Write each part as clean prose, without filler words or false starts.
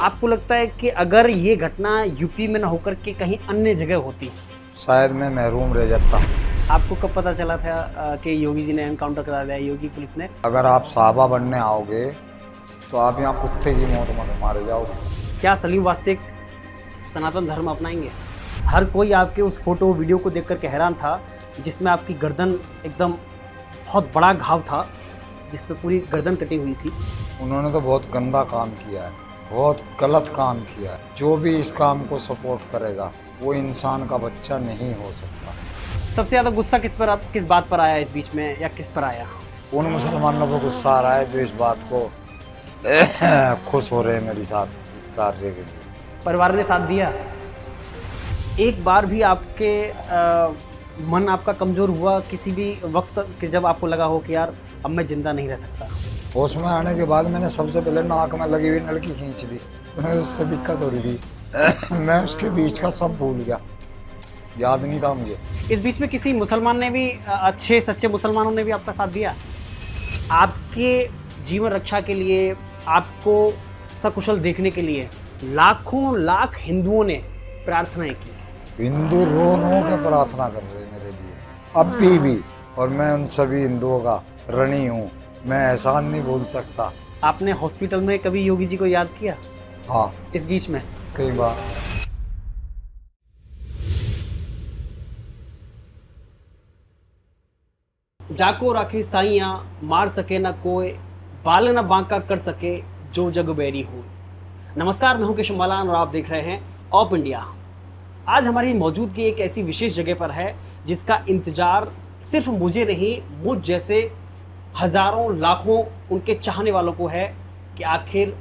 आपको लगता है कि अगर ये घटना यूपी में ना होकर के कहीं अन्य जगह होती, शायद मैं महरूम रह जाता। आपको कब पता चला था कि योगी जी ने एनकाउंटर करा दिया, योगी पुलिस ने? अगर आप साहबा बनने आओगे तो आप यहाँ कुत्ते की मौत मारे जाओगे। क्या सलीम वास्तिक सनातन धर्म अपनाएंगे? हर कोई आपके उस फोटो वीडियो को देख करके हैरान था जिसमें आपकी गर्दन एकदम बहुत बड़ा घाव था, जिसमें पूरी गर्दन कटी हुई थी। उन्होंने तो बहुत गंदा काम किया है, बहुत गलत काम किया है। जो भी इस काम को सपोर्ट करेगा वो इंसान का बच्चा नहीं हो सकता। सबसे ज़्यादा गुस्सा किस बात पर आया इस बीच में, या किस पर आया? उन मुसलमानों को गुस्सा आ रहा है जो इस बात को खुश हो रहे हैं मेरे साथ इस कार्य के लिए। परिवार ने साथ दिया? एक बार भी आपके मन आपका कमज़ोर हुआ किसी भी वक्त कि जब आपको लगा हो कि यार अब मैं ज़िंदा नहीं रह सकता? होश में आने के बाद मैंने सबसे पहले नाक में लगी हुई नलकी खींच दी। मैं उससे दिक्कत हो रही थी। मैं उसके बीच का सब भूल गया, याद नहीं था मुझे। इस बीच में किसी मुसलमान ने भी, अच्छे सच्चे मुसलमानों ने भी आपका साथ दिया? आपके जीवन रक्षा के लिए, आपको सकुशल देखने के लिए लाखों लाख हिंदुओं ने प्रार्थनाएं की। हिंदू रो रो के प्रार्थना कर रहे हैं मेरे लिए अभी भी, और मैं उन सभी हिंदुओं का ऋणी हूँ। मैं एहसान नहीं भूल सकता। आपने हॉस्पिटल में कभी योगी जी को याद किया? हाँ, इस बीच में कई बार। जाको राखी साइयां, मार सके ना कोई, बाल न बांका कर सके जो जग बैरी हो। नमस्कार, मैं हूं केशव मालान और आप देख रहे हैं ऑप इंडिया। आज हमारी मौजूदगी एक ऐसी विशेष जगह पर है जिसका इंतजार सिर्फ मुझे नहीं, मुझ जैसे हजारों लाखों उनके चाहने वालों को है कि आखिर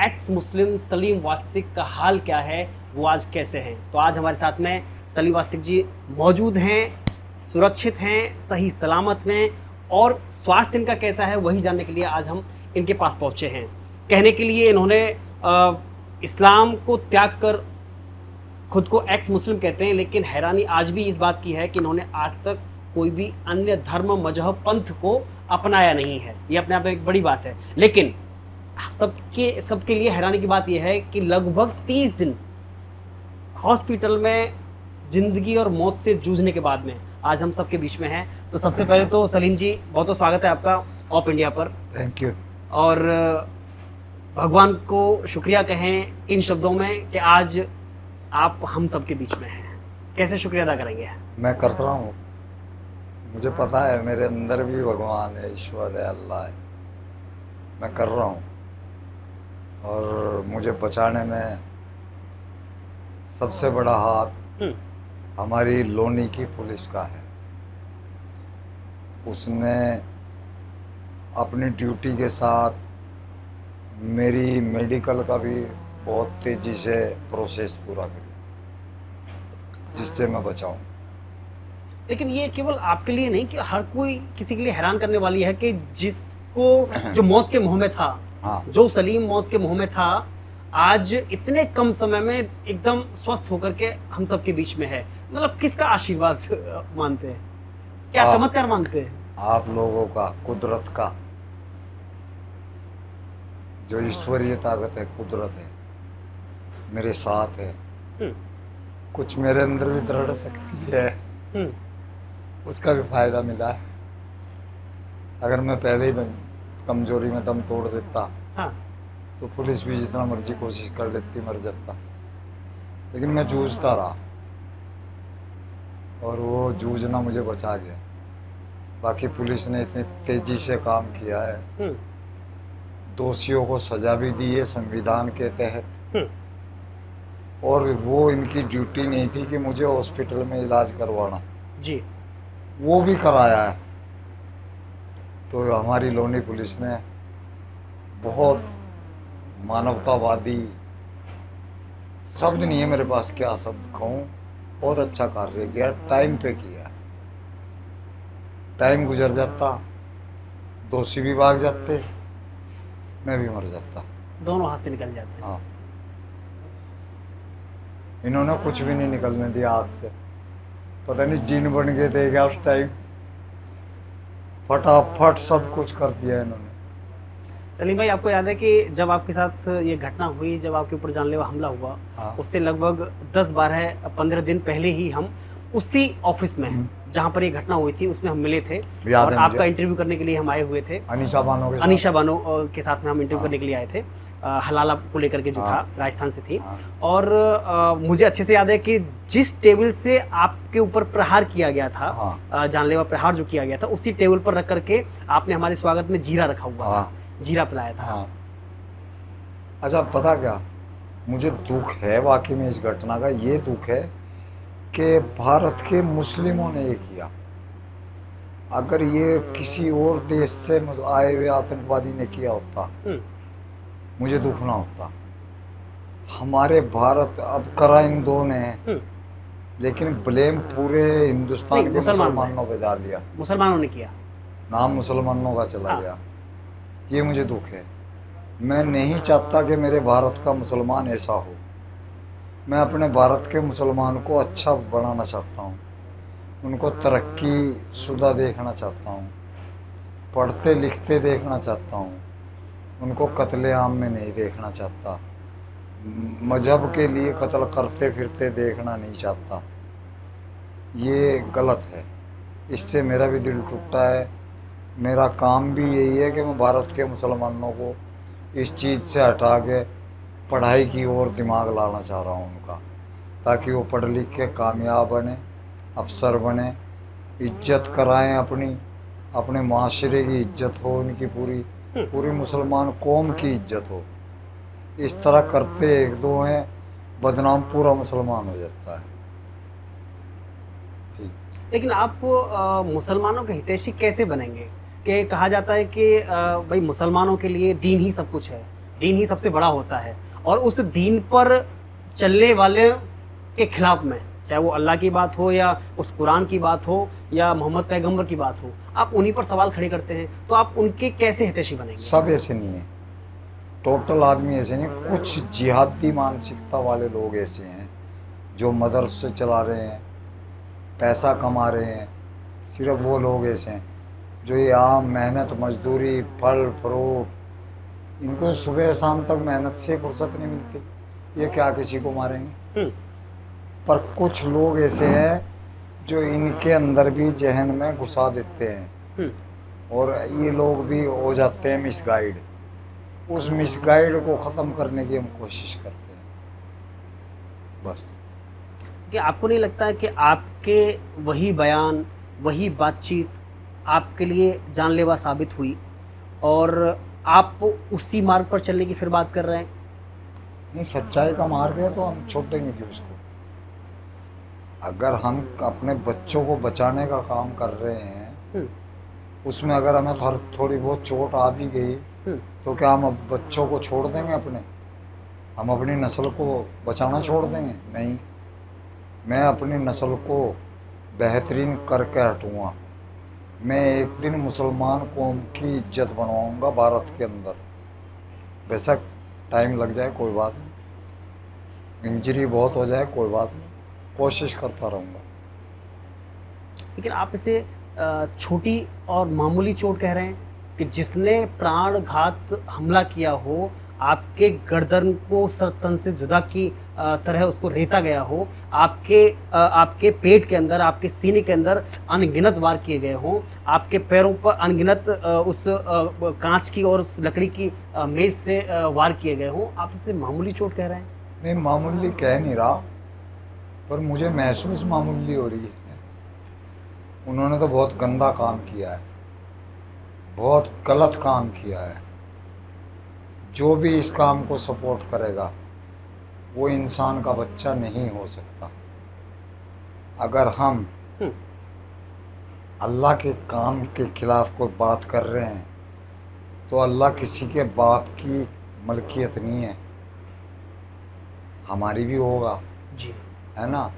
एक्स मुस्लिम सलीम वास्तिक का हाल क्या है, वो आज कैसे हैं। तो आज हमारे साथ में सलीम वास्तिक जी मौजूद हैं, सुरक्षित हैं, सही सलामत हैं, और स्वास्थ्य इनका कैसा है वही जानने के लिए आज हम इनके पास पहुंचे हैं। कहने के लिए इन्होंने इस्लाम को त्याग कर खुद को एक्स मुस्लिम कहते हैं, लेकिन हैरानी आज भी इस बात की है कि इन्होंने आज तक कोई भी अन्य धर्म, मजहब, पंथ को अपनाया नहीं है। ये अपने आप में एक बड़ी बात है। लेकिन सबके लिए हैरानी की बात यह है कि लगभग 30 दिन हॉस्पिटल में जिंदगी और मौत से जूझने के बाद में आज हम सबके बीच में हैं। तो सबसे पहले तो सलीम जी, बहुत बहुत स्वागत है आपका ऑप इंडिया पर। Thank you. और भगवान को शुक्रिया कहें इन शब्दों में कि आज आप हम सबके बीच में हैं। कैसे शुक्रिया अदा करेंगे? मैं करता हूँ, मुझे पता है मेरे अंदर भी भगवान है, ईश्वर है, अल्लाह है। मैं कर रहा हूँ, और मुझे बचाने में सबसे बड़ा हाथ हमारी लोनी की पुलिस का है। उसने अपनी ड्यूटी के साथ मेरी मेडिकल का भी बहुत तेज़ी से प्रोसेस पूरा किया जिससे मैं बचाऊं। लेकिन ये केवल आपके लिए नहीं कि हर कोई किसी के लिए हैरान करने वाली है कि जिसको जो मौत के मुंह में था, हाँ, जो सलीम मौत के मुंह में था, आज इतने कम समय में एकदम स्वस्थ होकर के हम सबके बीच में है। मतलब किसका आशीर्वाद मानते हैं, क्या चमत्कार मानते हैं? आप लोगों का, कुदरत का, जो ईश्वरीय ताकत है, कुदरत है, मेरे साथ है। कुछ मेरे अंदर भी दृढ़ शक्ति है, उसका भी फायदा मिला है। अगर मैं पहले ही कमजोरी में दम तोड़ देता, हाँ, तो पुलिस भी जितना मर्जी कोशिश कर लेती, मर जाता। लेकिन मैं जूझता रहा, और वो जूझना मुझे बचा गया। बाकी पुलिस ने इतनी तेजी से काम किया है, दोषियों को सजा भी दी है संविधान के तहत, और वो इनकी ड्यूटी नहीं थी कि मुझे हॉस्पिटल में इलाज करवाना जी, वो भी कराया है। तो हमारी लोनी पुलिस ने बहुत मानवतावादी, शब्द नहीं है मेरे पास क्या शब्द कहूँ, बहुत अच्छा कार्य किया, टाइम पे किया। टाइम गुजर जाता, दोषी भी भाग जाते, मैं भी मर जाता। दोनों हाथ से निकल जाते हैं। हाँ, इन्होंने कुछ भी नहीं निकलने दिया हाथ से। पता नहीं जिन बन गए थे क्या उस टाइम, फटाफट सब कुछ कर दिया इन्होंने। सलीम भाई, आपको याद है कि जब आपके साथ ये घटना हुई, जब आपके ऊपर जानलेवा हमला हुआ, हाँ। उससे लगभग 10-12-15 दिन पहले ही हम उसी ऑफिस में जहाँ पर ये घटना हुई थी उसमें हम मिले थे याद और है आपका मुझे। इंटरव्यू करने के लिए हम आए हुए थे। अनीशा बानो के साथ। अनीशा बानो के साथ में हम इंटरव्यू हाँ। करने के लिए आए थे, हलाला को लेकर के जो हाँ। था, राजस्थान से थी। हाँ। और मुझे अच्छे से याद है कि जिस टेबल से आपके ऊपर प्रहार किया गया था, हाँ। जानलेवा प्रहार जो किया गया था, उसी टेबल पर रख करके आपने हमारे स्वागत में जीरा रखा हुआ था, हाँ। जीरा पिलाया था। हाँ। अच्छा, पता क्या, मुझे दुख है वाकई में इस घटना का। ये दुख है कि भारत के मुस्लिमों ने ये किया। अगर ये किसी और देश से आए हुए आतंकवादी ने किया होता, मुझे दुख ना होता। हमारे भारत अब करा इन दो ने, लेकिन ब्लेम पूरे हिंदुस्तान नहीं, के मुसलमानों मुसलमानों पे डाल दिया। मुसलमानों ने किया। नाम मुसलमानों का चला हाँ। गया। ये मुझे दुख है। मैं नहीं चाहता कि मेरे भारत का मुसलमान ऐसा हो। मैं अपने भारत के मुसलमान को अच्छा बनाना चाहता हूँ, उनको तरक्की शुदा देखना चाहता हूँ, पढ़ते लिखते देखना चाहता हूँ, उनको कत्लेआम में नहीं देखना चाहता, मजहब के लिए कत्ल करते फिरते देखना नहीं चाहता। ये गलत है। इससे मेरा भी दिल टूटा है। मेरा काम भी यही है कि मैं भारत के मुसलमानों को इस चीज़ से हटा के पढ़ाई की ओर दिमाग लाना चाह रहा हूँ उनका, ताकि वो पढ़ लिख के कामयाब बने, अफसर बने, इज्जत कराएं अपनी, अपने माशरे की इज्जत हो, उनकी पूरी मुसलमान कौम की इज्जत हो। इस तरह करते एक दो हैं, बदनाम पूरा मुसलमान हो जाता है। ठीक। लेकिन आप मुसलमानों के हितैषी कैसे बनेंगे? कि कहा जाता है कि भाई मुसलमानों के लिए दीन ही सब कुछ है, दीन ही सबसे बड़ा होता है, और उस दीन पर चलने वाले के खिलाफ में, चाहे वो अल्लाह की बात हो या उस कुरान की बात हो या मोहम्मद पैगंबर की बात हो, आप उन्हीं पर सवाल खड़े करते हैं, तो आप उनके कैसे हितैषी बनेंगे? सब ऐसे नहीं है, टोटल आदमी ऐसे नहीं। कुछ जिहादी मानसिकता वाले लोग ऐसे हैं जो मदरसे चला रहे हैं, पैसा कमा रहे हैं। सिर्फ वो लोग ऐसे हैं जो ये आम मेहनत मजदूरी फल फ्रूट, इनको सुबह शाम तक मेहनत से फुर्सत नहीं मिलती, ये क्या किसी को मारेंगे। पर कुछ लोग ऐसे हैं जो इनके अंदर भी जहन में घुसा देते हैं और ये लोग भी हो जाते हैं मिसगाइड। उस मिसगाइड को ख़त्म करने की हम कोशिश करते हैं बस। कि आपको नहीं लगता है कि आपके वही बयान, वही बातचीत आपके लिए जानलेवा साबित हुई और आप उसी मार्ग पर चलने की फिर बात कर रहे हैं? नहीं, सच्चाई का मार्ग है तो हम छोड़ेंगे क्यों उसको। अगर हम अपने बच्चों को बचाने का काम कर रहे हैं, उसमें अगर हमें थोड़ी बहुत चोट आ भी गई तो क्या हम अब बच्चों को छोड़ देंगे अपने? हम अपनी नस्ल को बचाना छोड़ देंगे? नहीं, मैं अपनी नस्ल को बेहतरीन करके हटूँगा। मैं एक दिन मुसलमान कौम की इज्जत बनवाऊँगा भारत के अंदर। बेशक टाइम लग जाए, कोई बात नहीं, इंजरी बहुत हो जाए, कोई बात नहीं, कोशिश करता रहूँगा। लेकिन आप इसे छोटी और मामूली चोट कह रहे हैं कि जिसने प्राणघात हमला किया हो, आपके गर्दन को सर तन से जुदा की तरह उसको रेता गया हो, आपके पेट के अंदर, आपके सीने के अंदर अनगिनत वार किए गए हों, आपके पैरों पर अनगिनत उस कांच की और उस लकड़ी की मेज से वार किए गए हों, आप इसे मामूली चोट कह रहे हैं? नहीं, मामूली कह नहीं रहा, पर मुझे महसूस मामूली हो रही है। उन्होंने तो बहुत गंदा काम किया है, बहुत गलत काम किया है। जो भी इस काम को सपोर्ट करेगा वो इंसान का बच्चा नहीं हो सकता। अगर हम अल्लाह के काम के खिलाफ कोई बात कर रहे हैं तो अल्लाह किसी के बाप की मलकियत नहीं है, हमारी भी होगा जी, है ना।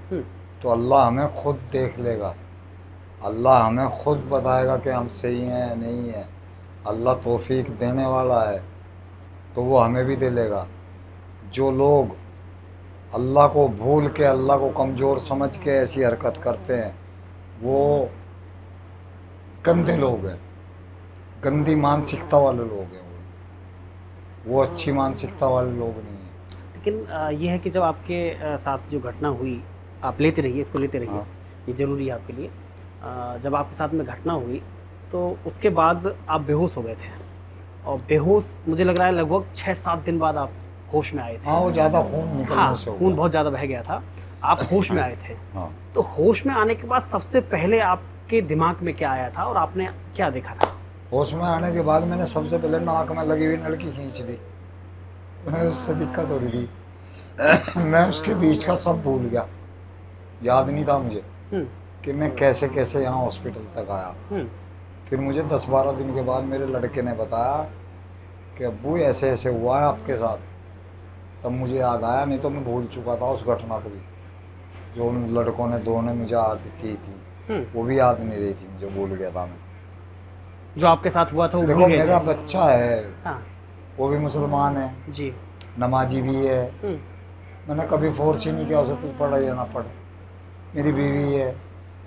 तो अल्लाह हमें खुद देख लेगा, अल्लाह हमें खुद बताएगा कि हम सही हैं या नहीं है। अल्लाह तौफीक देने वाला है तो वो हमें भी दे लेगा। जो लोग अल्लाह को भूल के, अल्लाह को कमज़ोर समझ के ऐसी हरकत करते हैं, वो गंदे लोग हैं, गंदी मानसिकता वाले लोग हैं वो। वो अच्छी मानसिकता वाले लोग नहीं हैं। लेकिन ये है कि जब आपके साथ जो घटना हुई, आप लेते रहिए, इसको लेते रहिए, हाँ। ये ज़रूरी है आपके लिए। जब आपके साथ में घटना हुई तो उसके बाद आप बेहोश हो गए थे, और बेहोश मुझे लग रहा है लगभग 6-7 दिन बाद आप होश में आए थे। हाँ, वो ज़्यादा खून निकलने हाँ, से हो खून गया। बहुत ज़्यादा बह गया था, आप होश में आए थे। हाँ, तो होश में आने के बाद सबसे पहले आपके दिमाग में क्या आया था और आपने क्या देखा था? होश में आने के बाद मैंने सबसे पहले नाक में लगी हुई नलकी खींच दी। मैं उससे दिक्कत हो रही थी। मैं उसके बीच का सब भूल गया, याद नहीं था मुझे हुँ, कि मैं कैसे कैसे यहाँ हॉस्पिटल तक आया। हुँ, फिर मुझे 10-12 दिन के बाद मेरे लड़के ने बताया कि अब्बू ऐसे ऐसे हुआ है आपके साथ। तब मुझे याद आया, नहीं तो मैं भूल चुका था उस घटना को भी, जो उन लड़कों ने दो ने मुझे आग की थी, हुँ। वो भी याद नहीं रही थी मुझे, भूल गया था मैं। जो आपके साथ हुआ था वो भूल देखो गए मेरा थे? बच्चा है, हाँ, वो भी मुसलमान है, जी। नमाजी भी है। हुँ, मैंने कभी फोर्स ही नहीं किया उसे, तू पढ़े या ना पढ़े। मेरी बीवी है,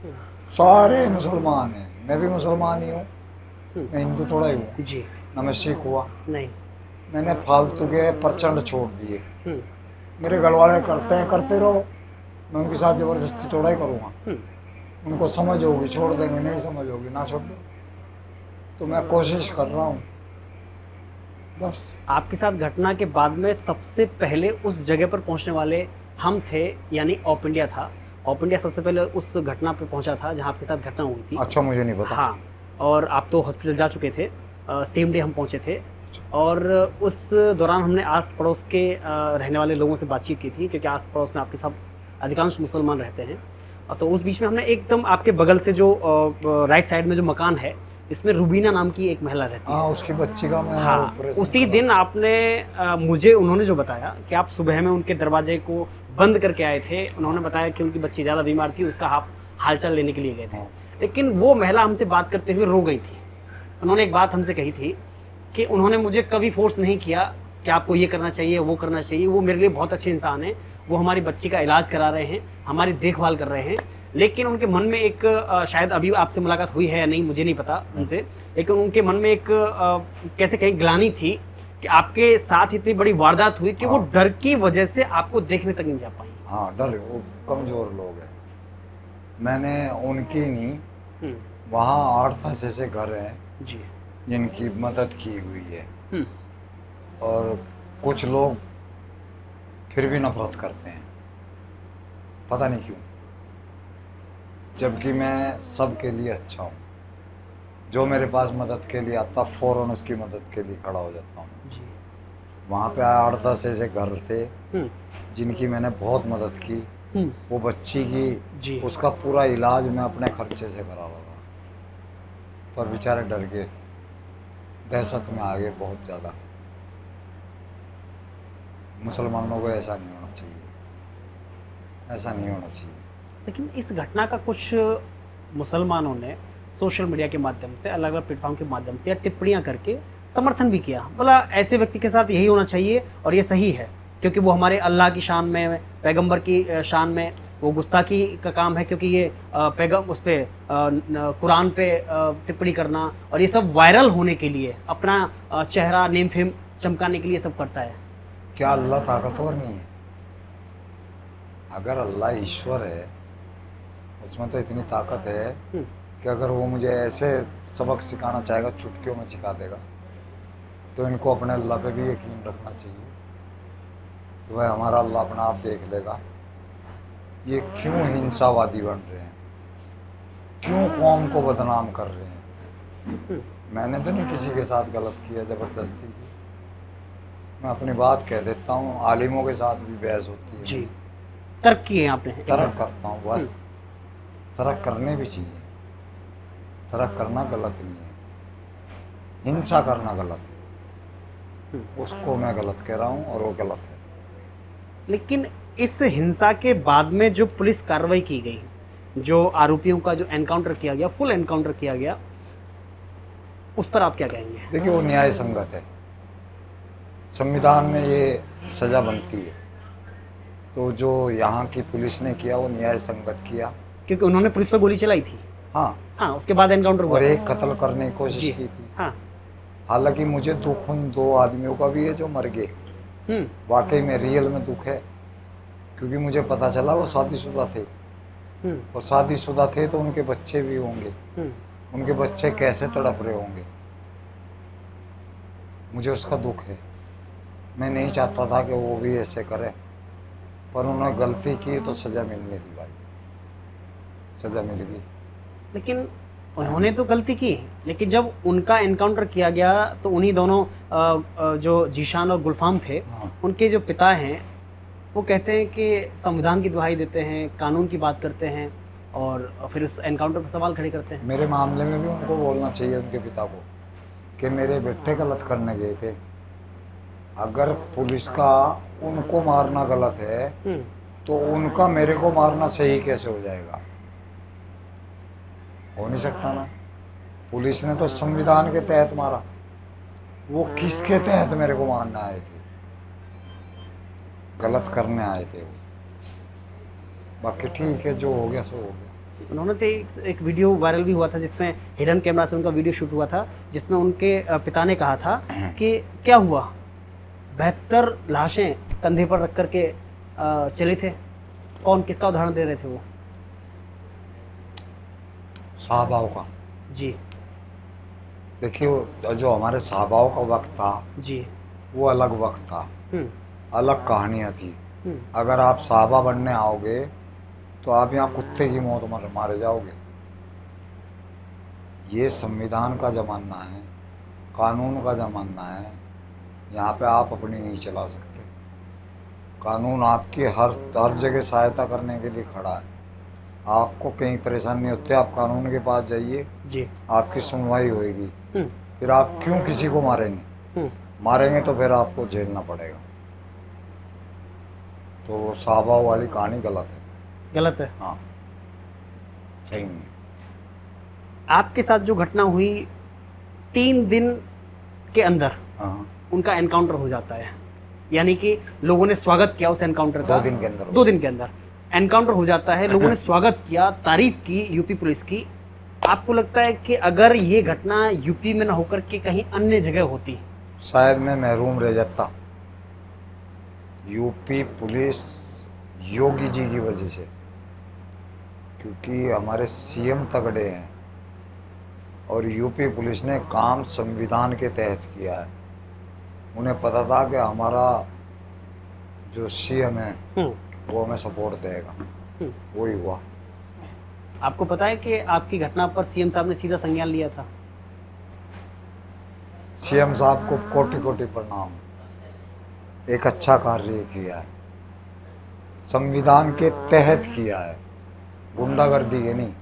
हुँ, सारे मुसलमान हैं, मैं भी मुसलमान ही हूँ, हुँ। मैं हिंदू थोड़ा ही हूँ, जी, ना मैं सिख हुआ। नहीं। मैंने फालतू के प्रचंड छोड़ दिए। हुँ, मेरे घर वाले करते हैं, करते रहो, मैं उनके साथ ज़बरदस्ती थोड़ा ही करूँगा। हुँ। उनको समझ होगी छोड़ देंगे, नहीं समझ होगी ना छोड़ दो। तो मैं कोशिश कर रहा हूँ बस। आपके साथ घटना के बाद में सबसे पहले उस जगह पर पहुंचने वाले हम थे, यानी ऑप इंडिया था। ऑप इंडिया सबसे पहले उस घटना पे पहुंचा था जहां आपके साथ घटना हुई थी। अच्छा, मुझे नहीं पता। हाँ, और आप तो हॉस्पिटल जा चुके थे, सेम डे हम पहुंचे थे, और उस दौरान हमने आस पड़ोस के रहने वाले लोगों से बातचीत की थी, क्योंकि आस पड़ोस में आपके सब अधिकांश मुसलमान रहते हैं। तो उस बीच में हमने एकदम आपके बगल से जो राइट साइड में जो मकान है, इसमें रुबीना नाम की एक महिला रहती है। हाँ, उसकी बच्ची का मैं हाँ, ऑपरेशन उसी करा। दिन आपने मुझे उन्होंने जो बताया कि आप सुबह में उनके दरवाजे को बंद करके आए थे। उन्होंने बताया कि उनकी बच्ची ज़्यादा बीमार थी, उसका आप हालचाल लेने के लिए गए थे। हाँ। लेकिन वो महिला हमसे बात करते हुए रो गई थी। उन्होंने एक बात हमसे कही थी कि उन्होंने मुझे कभी फोर्स नहीं किया कि आपको ये करना चाहिए, वो करना चाहिए। वो मेरे लिए बहुत अच्छे इंसान हैं, वो हमारी बच्ची का इलाज करा रहे हैं, हमारी देखभाल कर रहे हैं। लेकिन उनके मन में एक शायद अभी आपसे मुलाकात हुई है या नहीं मुझे नहीं पता उनसे, लेकिन उनके मन में एक कैसे कहें ग्लानि थी कि आपके साथ इतनी बड़ी वारदात हुई कि वो हाँ। डर की वजह से आपको देखने तक नहीं जा पाई। हाँ, डर, वो कमज़ोर लोग हैं। मैंने उनकी नहीं, हम्म, वहाँ 8-10 ऐसे घर हैं जी। जिनकी मदद की हुई है, हम्म, और कुछ लोग फिर भी नफरत करते हैं, पता नहीं क्यों, जबकि मैं सबके लिए अच्छा हूँ। जो मेरे पास मदद के लिए आता, फ़ौरन उसकी मदद के लिए खड़ा हो जाता हूँ। जी। वहाँ पे 8-10 ऐसे घर थे हम्म, जिनकी मैंने बहुत मदद की। हम्म, वो बच्ची जी। की, उसका पूरा इलाज मैं अपने खर्चे से करा रहा था, पर बेचारे डर गए, दहशत में आ गए बहुत ज़्यादा। मुसलमानों को ऐसा नहीं होना चाहिए, ऐसा नहीं होना चाहिए। लेकिन इस घटना का कुछ मुसलमानों ने सोशल मीडिया के माध्यम से, अलग अलग प्लेटफॉर्म के माध्यम से या टिप्पणियां करके समर्थन भी किया। बोला ऐसे व्यक्ति के साथ यही होना चाहिए और ये सही है, क्योंकि वो हमारे अल्लाह की शान में, पैगंबर की शान में वो गुस्ताखी का काम है, क्योंकि ये पैगम उस पर कुरान पे टिप्पणी करना और ये सब वायरल होने के लिए, अपना चेहरा नेम फेम चमकाने के लिए सब करता है। क्या अल्लाह ताकतवर नहीं है? अगर अल्लाह ईश्वर है, उसमें तो इतनी ताकत है हम्म, कि अगर वो मुझे ऐसे सबक सिखाना चाहेगा, चुटकियों में सिखा देगा, तो इनको अपने अल्लाह पे भी यकीन रखना चाहिए कि भाई हमारा अल्लाह अपना आप देख लेगा। ये क्यों हिंसावादी बन रहे हैं, क्यों कौम को बदनाम कर रहे हैं? मैंने तो नहीं किसी के साथ गलत किया, ज़बरदस्ती की। मैं अपनी बात कह देता हूँ, आलिमों के साथ भी बहस होती है, जी। तर्क किए आपने? तर्क करता हूँ बस। तर्क करने भी चाहिए, तर्क करना गलत नहीं है, हिंसा करना गलत है। उसको मैं गलत कह रहा हूँ और वो गलत है। लेकिन इस हिंसा के बाद में जो पुलिस कार्रवाई की गई, जो आरोपियों का जो एनकाउंटर किया गया, फुल एनकाउंटर किया गया, उस पर आप क्या कहेंगे? देखिए, वो न्याय संगत है, संविधान में ये सज़ा बनती है, तो जो यहाँ की पुलिस ने किया वो न्याय संगत किया। क्योंकि उन्होंने पुलिस पर गोली चलाई थी। हाँ, हाँ, उसके बाद एनकाउंटर हुआ और था। एक कत्ल करने की कोशिश जी। की थी, हाँ, हालांकि मुझे दुख उन 2 आदमियों का भी है जो मर गए। हम्म वाकई में रियल में दुख है, क्योंकि मुझे पता चला वो शादीशुदा थे, हम्म और शादीशुदा थे तो उनके बच्चे भी होंगे। हम्म उनके बच्चे कैसे तड़प रहे होंगे, मुझे उसका दुख है। मैं नहीं चाहता था कि वो भी ऐसे करें, पर उन्होंने गलती की तो सज़ा मिलनी थी भाई, सज़ा मिल गई। लेकिन उन्होंने तो गलती की, लेकिन जब उनका एनकाउंटर किया गया तो उन्हीं दोनों जो जीशान और गुलफाम थे, हाँ, उनके जो पिता हैं वो कहते हैं कि संविधान की दुहाई देते हैं, कानून की बात करते हैं और फिर उस एनकाउंटर पर सवाल खड़े करते हैं। मेरे मामले में भी उनको बोलना चाहिए, उनके पिता को, कि मेरे बेटे गलत करने गए थे। अगर पुलिस का उनको मारना गलत है हम्म तो उनका मेरे को मारना सही कैसे हो जाएगा? हो नहीं सकता ना। पुलिस ने तो संविधान के तहत मारा, वो किसके तहत मेरे को मारने आए थे? गलत करने आए थे वो। बाकी ठीक है, जो हो गया सो हो गया। उन्होंने तो एक वीडियो वायरल भी हुआ था जिसमें हिडन कैमरा से उनका वीडियो शूट हुआ था, जिसमें उनके पिता ने कहा था कि क्या हुआ, 72 लाशें कंधे पर रख करके चले थे। कौन, किसका उदाहरण दे रहे थे वो? साहबाओं का। जी देखिए, जो हमारे साहबाओं का वक्त था जी। वो अलग वक्त था, हम्म अलग कहानियाँ थी। हम्म अगर आप साहबा बनने आओगे तो आप यहाँ कुत्ते की मौत मारे जाओगे। ये संविधान का ज़माना है, कानून का ज़माना है। यहाँ पे आप अपनी नहीं चला सकते। कानून आपकी हर जगह सहायता करने के लिए खड़ा है। आपको कहीं परेशानी नहीं होती, आप कानून के पास जाइए, जी। आपकी सुनवाई होएगी। हम्म फिर आप क्यों किसी को मारेंगे? हम्म मारेंगे तो फिर आपको झेलना पड़ेगा। तो वो साहबा वाली कहानी गलत है। गलत है। हाँ, सही नहीं। आपके साथ जो घटना हुई, 3 दिन के अंदर हाँ, उनका एनकाउंटर हो जाता है, यानी कि लोगों ने स्वागत किया उस एनकाउंटर का। 2 दिन के अंदर 2 दिन के अंदर एनकाउंटर हो जाता है, लोगों ने स्वागत किया, तारीफ की यूपी पुलिस की। आपको लगता है कि अगर ये घटना यूपी में ना होकर के कहीं अन्य जगह होती? शायद मैं महरूम रह जाता। यूपी पुलिस योगी जी की वजह से, क्योंकि हमारे सीएम तगड़े हैं और यूपी पुलिस ने काम संविधान के तहत किया है। उन्हें पता था कि हमारा जो सीएम है वो हमें सपोर्ट देगा, वही हुआ। आपको पता है कि आपकी घटना पर सीएम साहब ने सीधा संज्ञान लिया था? सीएम साहब को कोटि कोटि प्रणाम, एक अच्छा कार्य किया है, संविधान के तहत किया है, गुंडागर्दी के नहीं,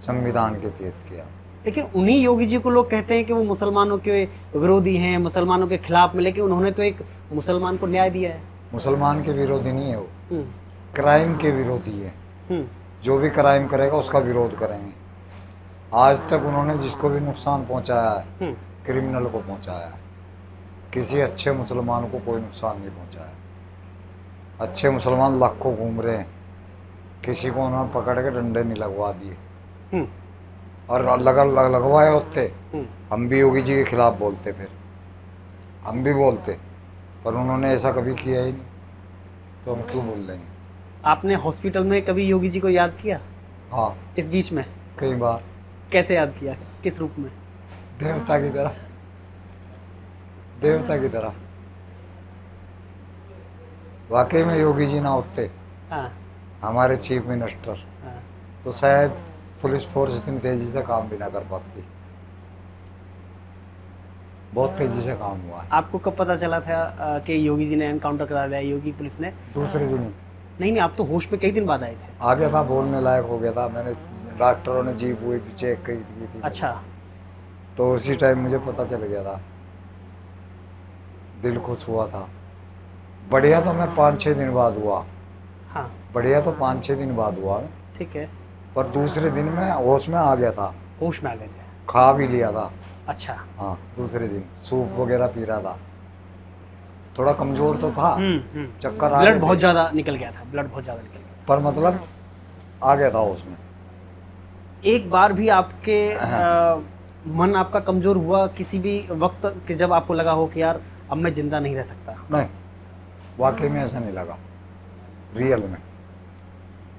संविधान के तहत किया। लेकिन उन्हीं योगी जी को लोग कहते हैं कि वो मुसलमानों के विरोधी हैं, मुसलमानों के खिलाफ में, लेकिन उन्होंने तो एक मुसलमान को न्याय दिया है। मुसलमान के विरोधी नहीं है वो, हम्म क्राइम के विरोधी है। हम्म जो भी क्राइम करेगा उसका विरोध करेंगे। आज तक उन्होंने जिसको भी नुकसान पहुंचाया है, हम्म क्रिमिनल को पहुंचाया है। किसी अच्छे मुसलमान को कोई नुकसान नहीं पहुंचाया। अच्छे मुसलमान लाखों घूम रहे हैं, किसी को उन्होंने पकड़ के डंडे नहीं लगवा दिए, हम्म और लगवाए होते हम्म हम भी योगी जी के खिलाफ बोलते, फिर हम भी बोलते, पर उन्होंने ऐसा कभी किया ही नहीं, तो हम क्यों बोल लेंगे। आपने हॉस्पिटल में कभी योगी जी को याद किया? हाँ, इस बीच में कई बार। कैसे याद किया, किस रूप में? देवता की तरह, देवता की तरह। वाकई में योगी जी ना होते, हाँ हमारे चीफ मिनिस्टर, हाँ। तो शायद पुलिस फोर्स इतनी तेजी से काम भी ना कर पाती। बहुत तेजी से काम हुआ है। आपको कब पता चला था कि योगी जी ने एनकाउंटर करा दिया, योगी पुलिस ने? दूसरे दिन ही नहीं, आप तो होश में कई दिन बाद आए थे। आ गया था, बोलने लायक हो गया था। मैंने, डॉक्टरों ने जीप हुई चेक की थी। अच्छा। तो उसी टाइम मुझे पता चल गया था, दिल खुश हुआ था। बढ़िया तो मैं 5-6 दिन बाद हुआ। हाँ बढ़िया तो 5-6 दिन बाद हुआ, ठीक है। पर दूसरे दिन मैं होश में आ गया था, होश में आ गए थे? खा भी लिया था। अच्छा। हाँ, दूसरे दिन सूप वगैरह पी रहा था। थोड़ा कमजोर तो था, चक्कर आ ब्लड गए बहुत थे, ज़्यादा निकल गया था, ब्लड बहुत ज़्यादा निकल गया। पर मतलब आ गया था उसमें। एक बार भी आपके मन आपका कमजोर हुआ किसी भी वक्त कि जब आपको लगा हो कि यार अब मैं जिंदा नहीं रह सकता? नहीं, वाकई में ऐसा नहीं लगा, रियल में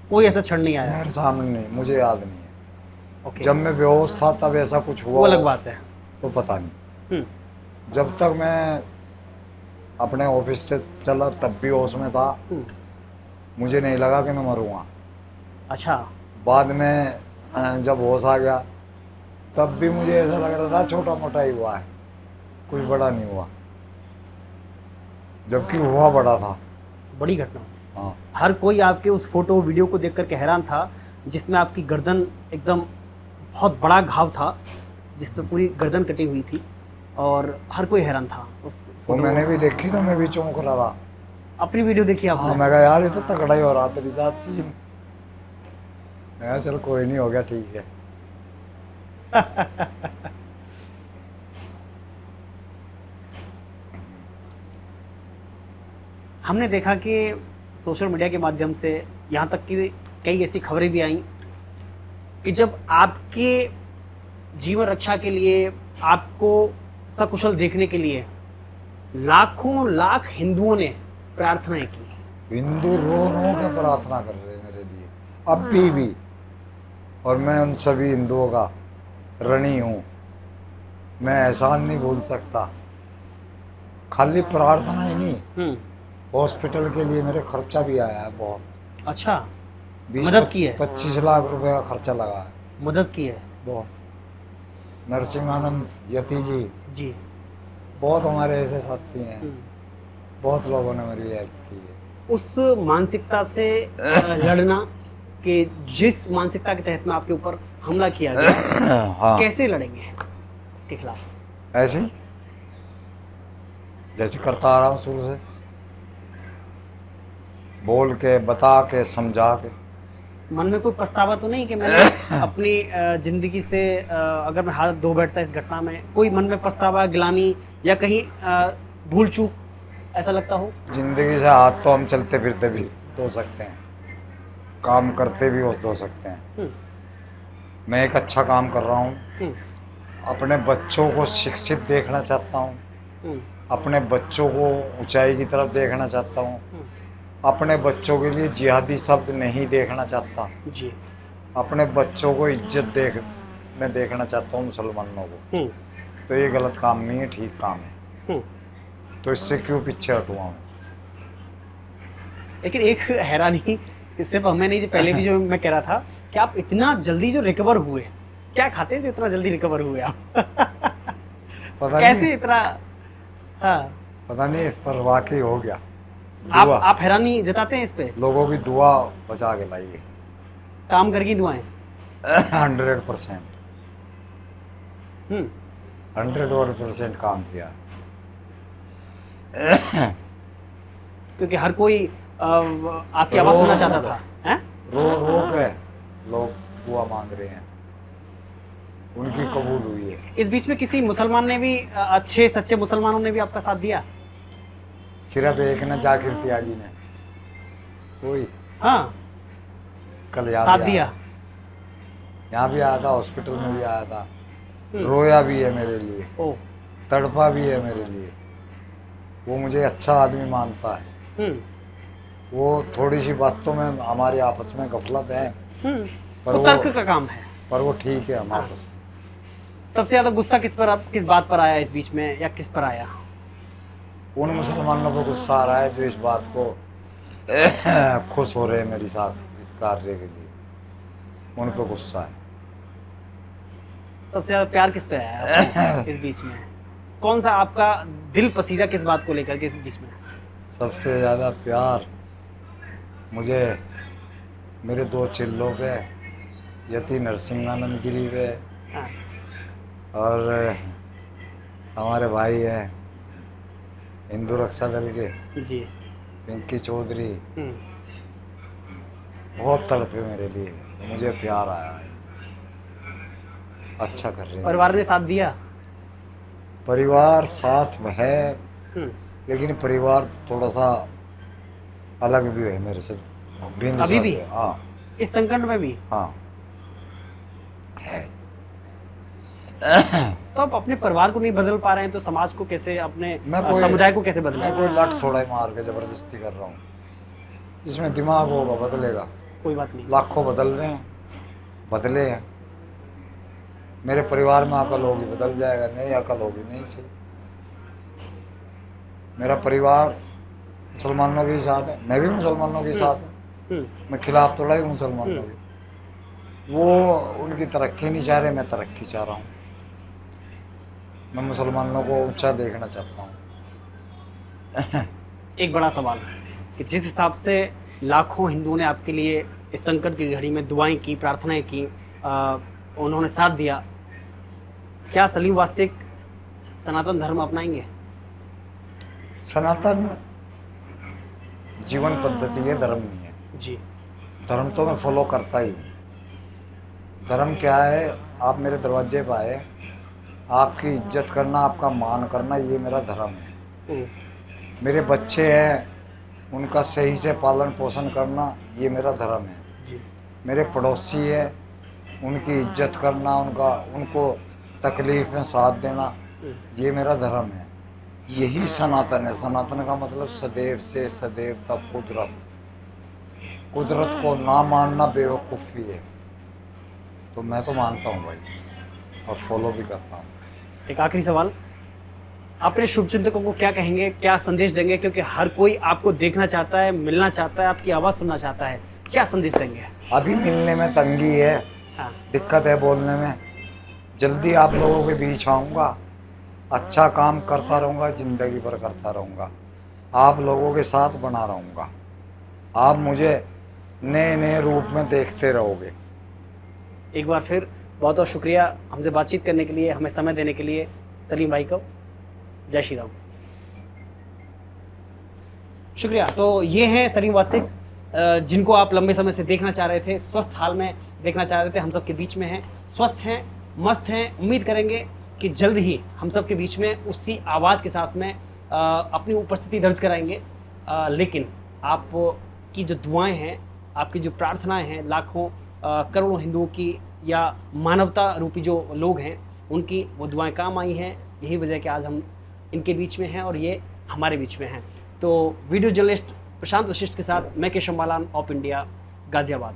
कोई ऐसा क्षण नहीं आया? मेरे सामने नहीं, मुझे याद नहीं है। ओके, जब मैं बेहोश था तब ऐसा कुछ हुआ वो अलग हो, बात है। तो पता नहीं। हम्म। जब तक मैं अपने ऑफिस से चला तब भी होश में था, हम्म। मुझे नहीं लगा कि मैं मरूंगा। अच्छा। बाद में जब होश आ गया तब भी मुझे ऐसा लग रहा था छोटा मोटा ही हुआ है, कुछ बड़ा नहीं हुआ, जबकि हुआ बड़ा था। बड़ी घटना। हाँ, हर कोई आपके उस फोटो वीडियो को देख करके हैरान था, जिसमें आपकी गर्दन एकदम बहुत बड़ा घाव था, जिसमें पूरी गर्दन कटी हुई थी, और हर कोई हैरान था उस वो फोटो मैंने को। भी देखी तो मैं भी चौंक रहा था। अपनी वीडियो देखी हाँ, आपने? मैं कहा यार ये तो तगड़ा ही हो रहा तेरे साथ सीन। मैं कहा चल कोई नहीं, हो गया, ठीक है। हमने देखा कि सोशल मीडिया के माध्यम से यहाँ तक कि कई ऐसी खबरें भी आई कि जब आपके जीवन रक्षा के लिए, आपको सकुशल देखने के लिए लाखों लाख हिंदुओं ने प्रार्थनाएं की। हिंदू रो रो के प्रार्थना कर रहे हैं मेरे लिए अभी भी, और मैं उन सभी हिंदुओं का ऋणी हूँ। मैं एहसान नहीं भूल सकता। खाली प्रार्थना ही नहीं, हॉस्पिटल के लिए मेरे खर्चा भी आया है बहुत। अच्छा, 20 मदद की है? 25 लाख रुपए का खर्चा लगा है मदद की है? बहुत। नरसिंहानंद यति जी, जी। बहुत हमारे ऐसे साथी हैं, हम्म। बहुत लोगों ने मेरी हेल्प की है। उस मानसिकता से लड़ना, कि जिस मानसिकता के तहत में आपके ऊपर हमला किया गया, हाँ, कैसे लड़ेंगे उसके खिलाफ? ऐसे ही जैसे करता आ रहा हूँ शुरू से, बोल के, बता के, समझा के। मन में कोई पछतावा तो नहीं कि मैंने अपनी जिंदगी से, अगर मैं हाथ धो बैठता इस घटना में, कोई मन में पछतावा, गिलानी, या कहीं भूल चूक ऐसा लगता हो? जिंदगी से हाथ तो हम चलते फिरते भी धो सकते हैं, काम करते भी हो धो सकते हैं। हम्म। मैं एक अच्छा काम कर रहा हूँ, हम्म। अपने बच्चों को शिक्षित देखना चाहता हूँ, हम्म। अपने बच्चों को ऊंचाई की तरफ देखना चाहता हूँ, हम्म। अपने बच्चों के लिए जिहादी शब्द नहीं देखना चाहता, जी। अपने बच्चों को इज्जत मैं देखना चाहता हूँ मुसलमानों को। हम्म। तो ये गलत काम नहीं है, ठीक काम है। हम्म। तो इससे क्यों पीछे हटूँगा मैं? लेकिन एक हैरानी, सिर्फ हमें नहीं, जो पहले भी जो मैं कह रहा था कि आप इतना जल्दी जो रिकवर हुए, क्या खाते हैं जो इतना जल्दी रिकवर हुए आप? पता कैसे नहीं, इतना? हाँ, पता नहीं, इस पर वाकई हो गया। दुआ, आप हैरानी जताते हैं इस पे? लोगों की दुआ बचा के लाई है। काम कर की दुआएं? 100%, हम्म। 100% काम किया। क्योंकि हर कोई आपकी आवाज सुनना चाहता था, हैं? रो रो के लोग दुआ मांग रहे हैं, उनकी कबूल हुई है। इस बीच में किसी मुसलमान ने भी, अच्छे सच्चे मुसलमानों ने भी आपका साथ दिया? सिर्फ एक ने, जाकिर त्यागी ने, कोई हाँ, कल यहाँ साथ भी दिया। आया, यहाँ भी आया था, हॉस्पिटल में भी आया था, हम्म। रोया भी है मेरे लिए, ओ। तड़पा भी है मेरे लिए। वो मुझे अच्छा आदमी मानता है। हम्म। वो थोड़ी सी बातों में हमारे आपस में गफलत है, हम्म। पर वो वो तर्क का काम है। पर वो ठीक है हम हाँ। आपस में। सबसे ज्यादा गुस्सा किस बात पर आया इस बीच में, या किस पर आया? उन मुसलमानों को गुस्सा आ रहा है जो इस बात को खुश हो रहे हैं मेरे साथ इस कार्य के लिए, उन पर गुस्सा है। सबसे ज्यादा प्यार किस पे आया आपको इस बीच में? कौन सा आपका दिल पसीजा किस बात को लेकर के इस बीच में? सबसे ज़्यादा प्यार मुझे मेरे 2 चिल्लों पे, यति नरसिंहानंद गिरी पे, हाँ। और हमारे भाई हैं हिंदू रक्षा दल के जी। पिंकी चौधरी, हम्म। बहुत तड़पे मेरे लिए, तो मुझे प्यार आया है। अच्छा कर रहे हैं। परिवार ने साथ दिया? परिवार साथ में है, हम्म। लेकिन परिवार थोड़ा सा अलग भी है मेरे से, भिन्न अभी सा भी? है। हाँ इस संकट में भी? हाँ है। तो आप अपने परिवार को नहीं बदल पा रहे हैं तो समाज को कैसे, अपने कोई- समुदाय को कैसे बदलें? मैं कोई लट थोड़ा ही मार के जबरदस्ती कर रहा हूँ। जिसमें दिमाग होगा बदलेगा। कोई बात नहीं। लाखों बदल रहे हैं, बदले हैं। मेरे परिवार में अकल होगी बदल जाएगा, नहीं अकल होगी नहीं सही। मेरा परिवार मुसलमानों के साथ है, मैं भी मुसलमानों के साथ हूँ। मैं खिलाफ थोड़ा ही मुसलमानों के। वो उनकी तरक्की नहीं चाह रहे, मैं तरक्की चाह रहा हूँ। मैं मुसलमानों को ऊंचा देखना चाहता हूँ। एक बड़ा सवाल कि जिस हिसाब से लाखों हिंदुओं ने आपके लिए इस संकट की घड़ी में दुआएं की, प्रार्थनाएं की, उन्होंने साथ दिया, क्या सलीम वास्तविक सनातन धर्म अपनाएंगे? सनातन जीवन पद्धति है, धर्म नहीं है। जी। धर्म तो मैं फॉलो करता ही हूँ। धर्म क्या है? आप मेरे दरवाजे पर आए, आपकी इज्जत करना, आपका मान करना, ये मेरा धर्म है। मेरे बच्चे हैं, उनका सही से पालन पोषण करना, ये मेरा धर्म है। जी। मेरे पड़ोसी हैं, उनकी इज्जत करना, उनको तकलीफ में साथ देना, ये मेरा धर्म है। यही सनातन है। सनातन का मतलब सदैव से सदैव तक कुदरत। कुदरत को ना मानना बेवकूफ़ी है। तो मैं तो मानता हूँ भाई, और फॉलो भी करता हूँ। एक आखिरी सवाल, अपने शुभचिंतकों को क्या कहेंगे, क्या संदेश देंगे? क्योंकि हर कोई आपको देखना चाहता है, मिलना चाहता है, आपकी आवाज़ सुनना चाहता है, क्या संदेश देंगे? अभी मिलने में तंगी है, हाँ। दिक्कत है बोलने में। जल्दी आप लोगों के बीच आऊँगा, अच्छा काम करता रहूँगा, ज़िंदगी भर करता रहूँगा, आप लोगों के साथ बना रहूँगा। आप मुझे नए नए रूप में देखते रहोगे। एक बार फिर बहुत बहुत शुक्रिया हमसे बातचीत करने के लिए, हमें समय देने के लिए सलीम भाई को। जय श्री राम। शुक्रिया। तो ये हैं सलीम वास्तविक, जिनको आप लंबे समय से देखना चाह रहे थे, स्वस्थ हाल में देखना चाह रहे थे, हम सब के बीच में हैं, स्वस्थ हैं, मस्त हैं। उम्मीद करेंगे कि जल्द ही हम सब के बीच में उसी आवाज़ के साथ में अपनी उपस्थिति दर्ज कराएंगे। लेकिन आप की जो दुआएं हैं, आपकी जो प्रार्थनाएं हैं, लाखों करोड़ों हिंदुओं की या मानवता रूपी जो लोग हैं, उनकी वो दुआएं काम आई हैं। यही वजह है कि आज हम इनके बीच में हैं और ये हमारे बीच में हैं। तो वीडियो जर्नलिस्ट प्रशांत वशिष्ठ के साथ मैं Keshav Malan, of India, Ghaziabad.